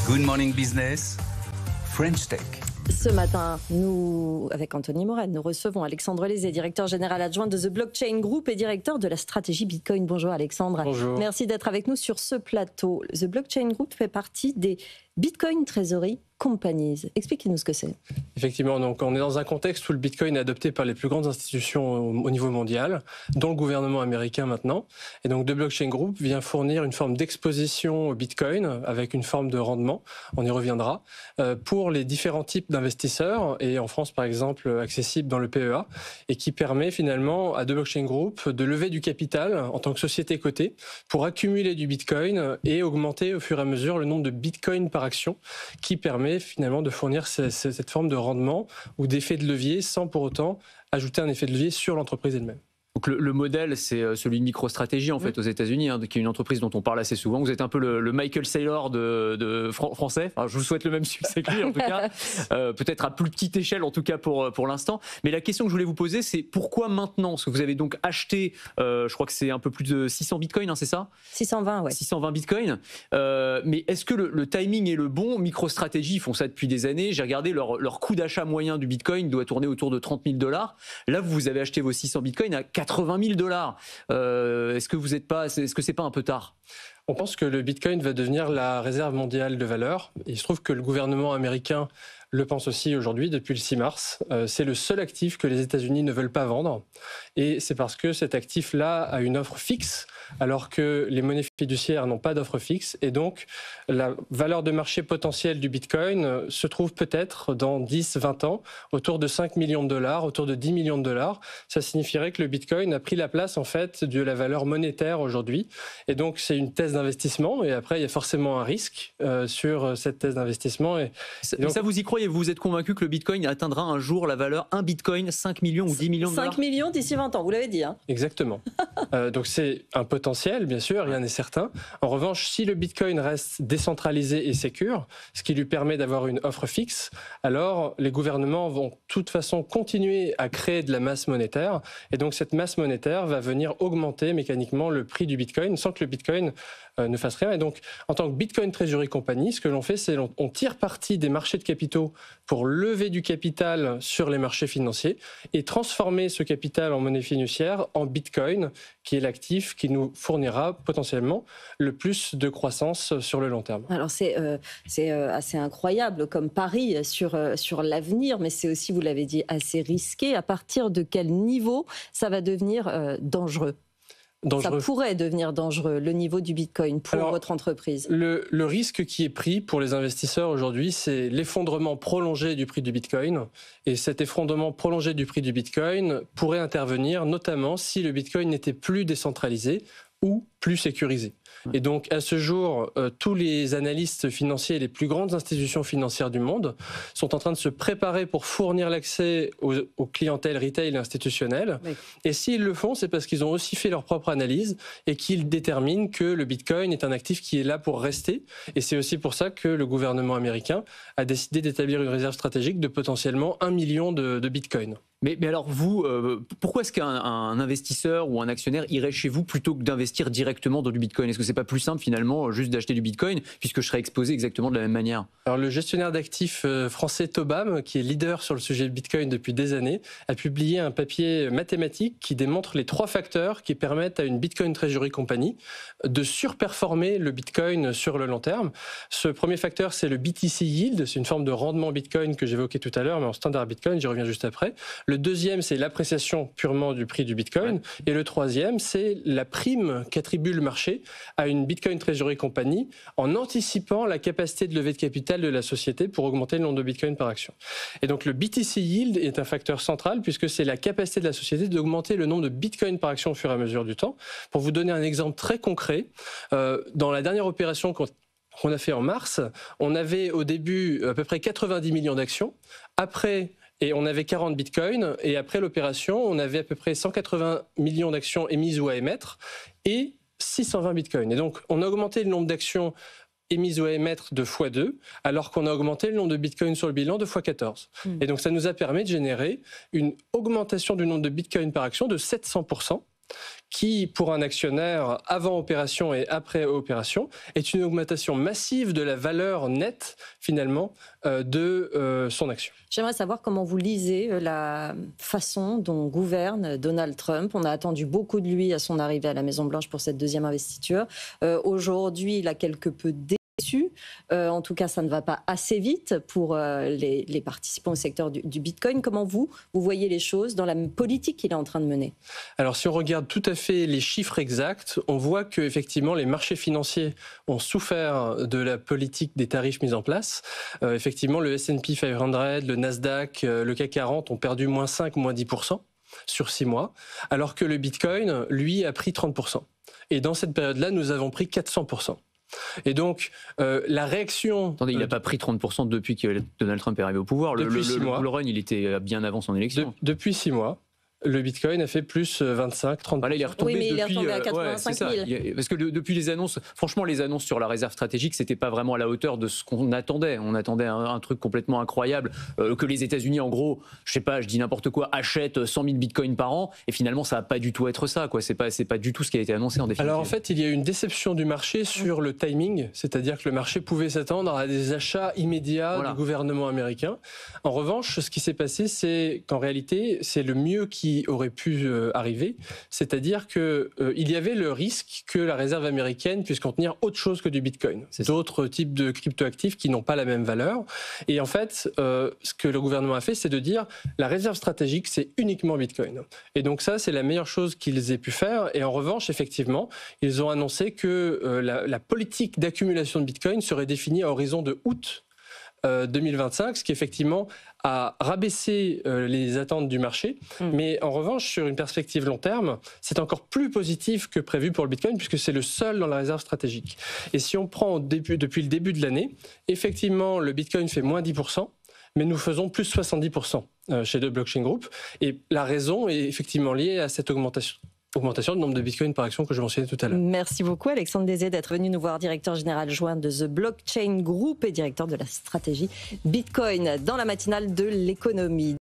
Good Morning Business, French Tech. Ce matin, avec Anthony Morel, nous recevons Alexandre Lézé, directeur général adjoint de The Blockchain Group et directeur de la stratégie Bitcoin. Bonjour Alexandre. Bonjour. Merci d'être avec nous sur ce plateau. The Blockchain Group fait partie des Bitcoin Treasury Companies. Expliquez-nous ce que c'est. Effectivement, donc on est dans un contexte où le Bitcoin est adopté par les plus grandes institutions au niveau mondial, dont le gouvernement américain maintenant. Et donc The Blockchain Group vient fournir une forme d'exposition au Bitcoin avec une forme de rendement, on y reviendra, pour les différents types d'investisseurs, et en France par exemple accessible dans le PEA, et qui permet finalement à The Blockchain Group de lever du capital en tant que société cotée pour accumuler du Bitcoin et augmenter au fur et à mesure le nombre de Bitcoin par action, qui permet finalement de fournir cette forme de rendement ou d'effet de levier sans pour autant ajouter un effet de levier sur l'entreprise elle-même. Donc le modèle, c'est celui de MicroStrategy en fait aux États-Unis, qui est une entreprise dont on parle assez souvent. Vous êtes un peu le Michael Saylor français. Alors, je vous souhaite le même succès que lui en tout cas, peut-être à plus petite échelle en tout cas pour l'instant. Mais la question que je voulais vous poser, c'est pourquoi maintenant? Parce que vous avez donc acheté, je crois que c'est un peu plus de 600 bitcoins, hein, c'est ça? 620, ouais. 620 bitcoins. Mais est-ce que le timing est le bon? MicroStrategy, ils font ça depuis des années. J'ai regardé leur coût d'achat moyen du bitcoin doit tourner autour de 30 000 $. Là, vous avez acheté vos 600 bitcoins à 80 000 $. Est-ce que c'est pas un peu tard? On pense que le Bitcoin va devenir la réserve mondiale de valeur. Il se trouve que le gouvernement américain le pense aussi aujourd'hui, depuis le 6 mars. C'est le seul actif que les États-Unis ne veulent pas vendre. Et c'est parce que cet actif-là a une offre fixe, alors que les monnaies fiduciaires n'ont pas d'offre fixe. Et donc, la valeur de marché potentielle du Bitcoin se trouve peut-être dans 10-20 ans, autour de 5 millions de $, autour de 10 millions de $. Ça signifierait que le Bitcoin a pris la place, en fait, de la valeur monétaire aujourd'hui. Et donc, c'est une thèse d'investissement. Et après, il y a forcément un risque sur cette thèse d'investissement. Et donc, ça, vous y croyez? Vous êtes convaincu que le Bitcoin atteindra un jour la valeur 1 Bitcoin, 5 millions ou 10 millions de $? 5 millions d'ici 20 ans, vous l'avez dit. Hein. Exactement. Donc c'est un potentiel, bien sûr, rien n'est certain. En revanche, si le Bitcoin reste décentralisé et sécure, ce qui lui permet d'avoir une offre fixe, alors les gouvernements vont de toute façon continuer à créer de la masse monétaire. Et donc cette masse monétaire va venir augmenter mécaniquement le prix du Bitcoin sans que le Bitcoin ne fasse rien. Et donc, en tant que Bitcoin Treasury Company, ce que l'on fait, c'est on tire parti des marchés de capitaux pour lever du capital sur les marchés financiers et transformer ce capital en monnaie fiduciaire en Bitcoin, qui est l'actif qui nous fournira potentiellement le plus de croissance sur le long terme. Alors c'est assez incroyable comme pari sur l'avenir, mais c'est aussi, vous l'avez dit, assez risqué. À partir de quel niveau ça va devenir dangereux ? Ça pourrait devenir dangereux, le niveau du Bitcoin pour votre entreprise. Le risque qui est pris pour les investisseurs aujourd'hui, c'est l'effondrement prolongé du prix du Bitcoin. Et cet effondrement prolongé du prix du Bitcoin pourrait intervenir notamment si le Bitcoin n'était plus décentralisé ou plus sécurisé. Et donc, à ce jour, tous les analystes financiers et les plus grandes institutions financières du monde sont en train de se préparer pour fournir l'accès aux clientèles retail et institutionnelles. Oui. Et s'ils le font, c'est parce qu'ils ont aussi fait leur propre analyse et qu'ils déterminent que le Bitcoin est un actif qui est là pour rester. Et c'est aussi pour ça que le gouvernement américain a décidé d'établir une réserve stratégique de potentiellement 1 million de Bitcoin. Mais alors vous, pourquoi est-ce qu'un investisseur ou un actionnaire irait chez vous plutôt que d'investir directement dans du Bitcoin? Est-ce que c'est pas plus simple finalement juste d'acheter du Bitcoin puisque je serais exposé exactement de la même manière? Alors le gestionnaire d'actifs français Tobam, qui est leader sur le sujet de Bitcoin depuis des années, a publié un papier mathématique qui démontre les 3 facteurs qui permettent à une Bitcoin Treasury Company de surperformer le Bitcoin sur le long terme. Ce premier facteur, c'est le BTC Yield, c'est une forme de rendement Bitcoin que j'évoquais tout à l'heure, mais en standard Bitcoin, j'y reviens juste après. Le deuxième, c'est l'appréciation purement du prix du Bitcoin. Ouais. Et le troisième, c'est la prime qu'attribue le marché à une Bitcoin Treasury Company en anticipant la capacité de levée de capital de la société pour augmenter le nombre de Bitcoin par action. Et donc le BTC Yield est un facteur central puisque c'est la capacité de la société d'augmenter le nombre de Bitcoin par action au fur et à mesure du temps. Pour vous donner un exemple très concret, dans la dernière opération qu'on a fait en mars, on avait au début à peu près 90 millions d'actions. Et on avait 40 bitcoins, et après l'opération, on avait à peu près 180 millions d'actions émises ou à émettre, et 620 bitcoins. Et donc, on a augmenté le nombre d'actions émises ou à émettre de x2, alors qu'on a augmenté le nombre de bitcoins sur le bilan de x14. Et donc, ça nous a permis de générer une augmentation du nombre de bitcoins par action de 700%. qui, pour un actionnaire avant opération et après opération, est une augmentation massive de la valeur nette, finalement, de son action. J'aimerais savoir comment vous lisez la façon dont gouverne Donald Trump. On a attendu beaucoup de lui à son arrivée à la Maison-Blanche pour cette deuxième investiture. Aujourd'hui, il a quelque peu déçu. En tout cas, ça ne va pas assez vite pour les participants au secteur du Bitcoin. Comment vous voyez les choses dans la politique qu'il est en train de mener? Alors, si on regarde tout à fait les chiffres exacts, on voit qu'effectivement, les marchés financiers ont souffert de la politique des tarifs mis en place. Effectivement, le S&P 500, le Nasdaq, le CAC 40 ont perdu moins 5, moins 10% sur 6 mois, alors que le Bitcoin, lui, a pris 30%. Et dans cette période-là, nous avons pris 400%. Et donc, la réaction... Attendez, il n'a pas pris 30% depuis que Donald Trump est arrivé au pouvoir. Le bull run, il était bien avant son élection. Depuis 6 mois. Le Bitcoin a fait plus 25-30%. Voilà, il est retombé il est retombé à 85 000. Parce que depuis les annonces, franchement, les annonces sur la réserve stratégique, c'était pas vraiment à la hauteur de ce qu'on attendait. On attendait un truc complètement incroyable, que les États-Unis, en gros, je sais pas, je dis n'importe quoi, achètent 100 000 bitcoins par an. Et finalement, ça va pas du tout être ça, quoi. C'est pas du tout ce qui a été annoncé en définitive. Alors en fait, il y a eu une déception du marché sur le timing, c'est-à-dire que le marché pouvait s'attendre à des achats immédiats du gouvernement américain. En revanche, ce qui s'est passé, c'est qu'en réalité, c'est le mieux qui aurait pu arriver, c'est-à-dire qu'il y avait le risque que la réserve américaine puisse contenir autre chose que du Bitcoin, d'autres types de cryptoactifs qui n'ont pas la même valeur. Et en fait, ce que le gouvernement a fait, c'est de dire la réserve stratégique, c'est uniquement Bitcoin. Et donc ça, c'est la meilleure chose qu'ils aient pu faire. Et en revanche, effectivement, ils ont annoncé que la politique d'accumulation de Bitcoin serait définie à horizon de août 2025, ce qui effectivement a rabaissé les attentes du marché. Mais en revanche, sur une perspective long terme, c'est encore plus positif que prévu pour le Bitcoin, puisque c'est le seul dans la réserve stratégique. Et si on prend depuis le début de l'année, effectivement, le Bitcoin fait moins 10%, mais nous faisons plus 70% chez The Blockchain Group. Et la raison est effectivement liée à cette augmentation du nombre de bitcoins par action que je mentionnais tout à l'heure. Merci beaucoup Alexandre Désé d'être venu nous voir, directeur général adjoint de The Blockchain Group et directeur de la stratégie Bitcoin dans la matinale de l'économie.